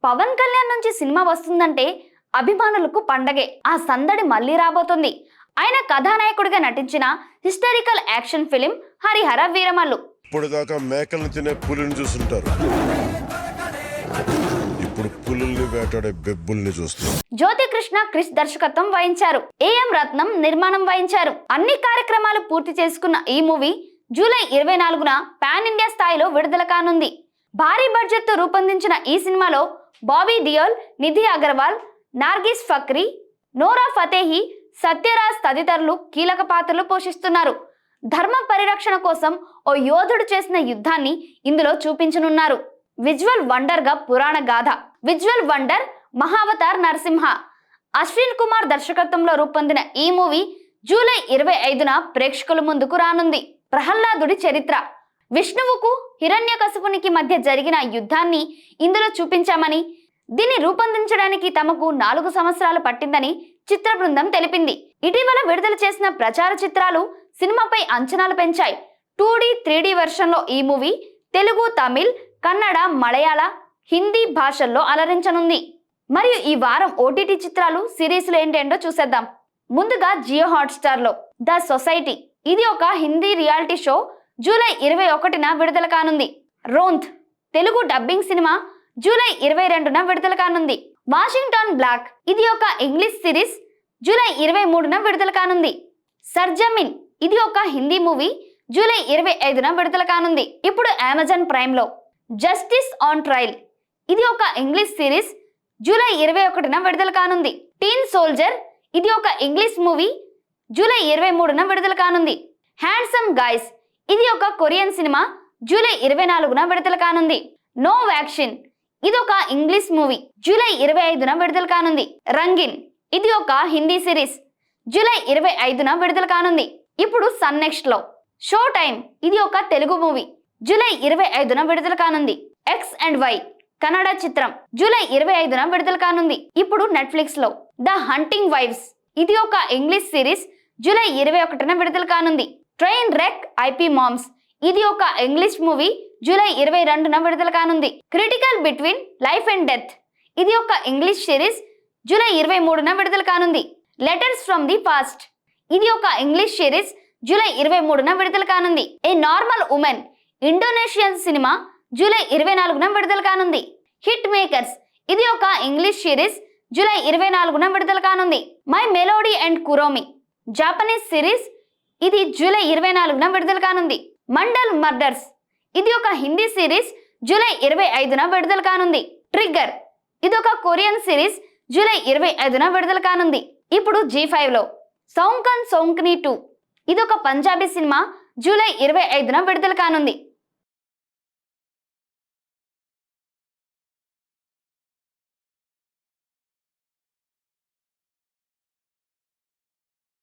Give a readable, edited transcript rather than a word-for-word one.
పవన్ కళ్యాణ్ నుంచి సినిమా వస్తుందంటే అభిమానులకు పండగే. ఆ సందడి మళ్ళీ రాబోతుంది. ఆయన కథానాయకుడిగా నటించిన historical action film Harihara Veeramallu. ఇప్పుడు దాకా మేకలను తినే పులిని చూస్తుంటారు, ఇప్పుడు పులుల్ని వేటాడే బెబ్బుల్ని చూస్తారు. జ్యోతి కృష్ణ క్రిష్ దర్శకత్వం వహించారు. ఏఎం రత్నం నిర్మాణం వహించారు. అన్ని కార్యక్రమాలు పూర్తి చేసుకున్న ఈ మూవీ జూలై 24న పాన్ ఇండియా స్థాయిలో విడుదల కానుంది. భారీ బడ్జెట్ తో రూపొందించిన ఈ సినిమాలో బాబీ డియోల్, నిధి అగర్వాల్, నార్గిస్ ఫక్రీ, నోరా ఫతేహి, సత్యరాజ్ తదితరులు కీలక పాత్రలు పోషిస్తున్నారు. ధర్మ పరిరక్షణ కోసం ఓ యోధుడు చేసిన యుద్ధాన్ని ఇందులో చూపించనున్నారు. విజువల్ వండర్ గా పురాణ గాథ. Visual wonder Mahavatar Narasimha. అశ్విన్ కుమార్ దర్శకత్వంలో రూపొందిన ఈ మూవీ జూలై 25న ప్రేక్షకుల ముందుకు రానుంది. ప్రహ్లాదుడి చరిత్ర. విష్ణువుకు హిరణ్యకశిపునికి మధ్య జరిగిన యుద్ధాన్ని ఇందులో చూపించామని, దీన్ని రూపొందించడానికి తమకు 4 సంవత్సరాలు పట్టిందని చిత్ర బృందం తెలిపింది. ఇటీవల విడుదల చేసిన ప్రచార చిత్రాలు సినిమాపై అంచనాలు పెంచాయి. 2D, 3D వెర్షన్లో ఈ మూవీ తెలుగు, తమిళ్, కన్నడ, మలయాళ, హిందీ భాషల్లో అలరించనుంది. మరియు ఈ వారం ఓటీటీ చిత్రాలు, సిరీస్లు ఏంటేంటో చూసేద్దాం. ముందుగా జియో హాట్స్టార్ లో ద సొసైటీ. ఇది ఒక హిందీ రియాలిటీ షో జూలై 21న విడుదల కానుంది. Ronth Telugu dubbing cinema July 22న విడుదల కానుంది. వాషింగ్టన్ బ్లాక్ ఇది ఒక ఇంగ్లీష్ సిరీస్ జూలై 23న విడుదల కానుంది. సర్జమిన్ ఇది ఒక హిందీ మూవీ జూలై 25న విడుదల కానుంది. ఇప్పుడు అమెజాన్ ప్రైమ్ లో జస్టిస్ ఆన్ ట్రయల్ ఇది ఒక ఇంగ్లీష్ సిరీస్ జూలై 21న విడుదల కానుంది. టీన్ సోల్జర్ ఇది ఒక ఇంగ్లీష్ మూవీ జూలై 23న విడుదల కానుంది. హ్యాండ్సమ్ గైస్ ఇది ఒక కొరియన్ సినిమా జూలై 24న విడుదల కానుంది. నో వ్యాక్సిన్ ఇది ఒక ఇంగ్లీష్ మూవీ జూలై 25న విడుదల కానుంది. రంగిన్ ఇది ఒక హిందీ సిరీస్ జూలై 25న విడుదల కానుంది. ఇప్పుడు సన్ నెక్స్ట్ లో షో టైం ఇది ఒక తెలుగు మూవీ జూలై 25న విడుదల కానుంది. ఎక్స్ అండ్ వై కన్నడ చిత్రం జూలై 25న విడుదల కానుంది. ఇప్పుడు నెట్ఫ్లిక్స్ లో ద హంటింగ్ వైఫ్స్ ఇది ఒక ఇంగ్లీష్ సిరీస్ జూలై 21న విడుదల కానుంది. ట్రైన్ రెక్ ఐపీ మామ్స్ ఇది ఒక ఇంగ్లీష్ మూవీ జూలై 22న విడుదల కానుంది. Critical between life and death ఇది ఒక ఇంగ్లీష్ సిరీస్ జూలై 23న విడుదల కానుంది. లెటర్స్ ఫ్రమ్ ది పాస్ట్ ఇది ఒక ఇంగ్లీష్ సిరీస్ జూలై 23న విడుదల కానుంది. A normal woman Indonesian cinema July 24న విడుదల కానుంది. హిట్ మేకర్స్ ఇది ఒక ఇంగ్లీష్ సిరీస్ జూలై 24న విడుదల కానుంది. My melody and Kuromi Japanese series ఇది జూలై 24న విడుదల కానుంది. మండల్ మర్డర్స్ ఇది ఒక హిందీ సిరీస్ జూలై 25న విడుదల కానుంది. ట్రిగ్గర్ ఇది ఒక కొరియన్ సిరీస్ జూలై 25న విడుదల కానుంది. ఇప్పుడు G5 లో సౌంకన్ సౌంకనీ 2 ఇది ఒక పంజాబీ సినిమా జూలై 25న విడుదల కానుంది.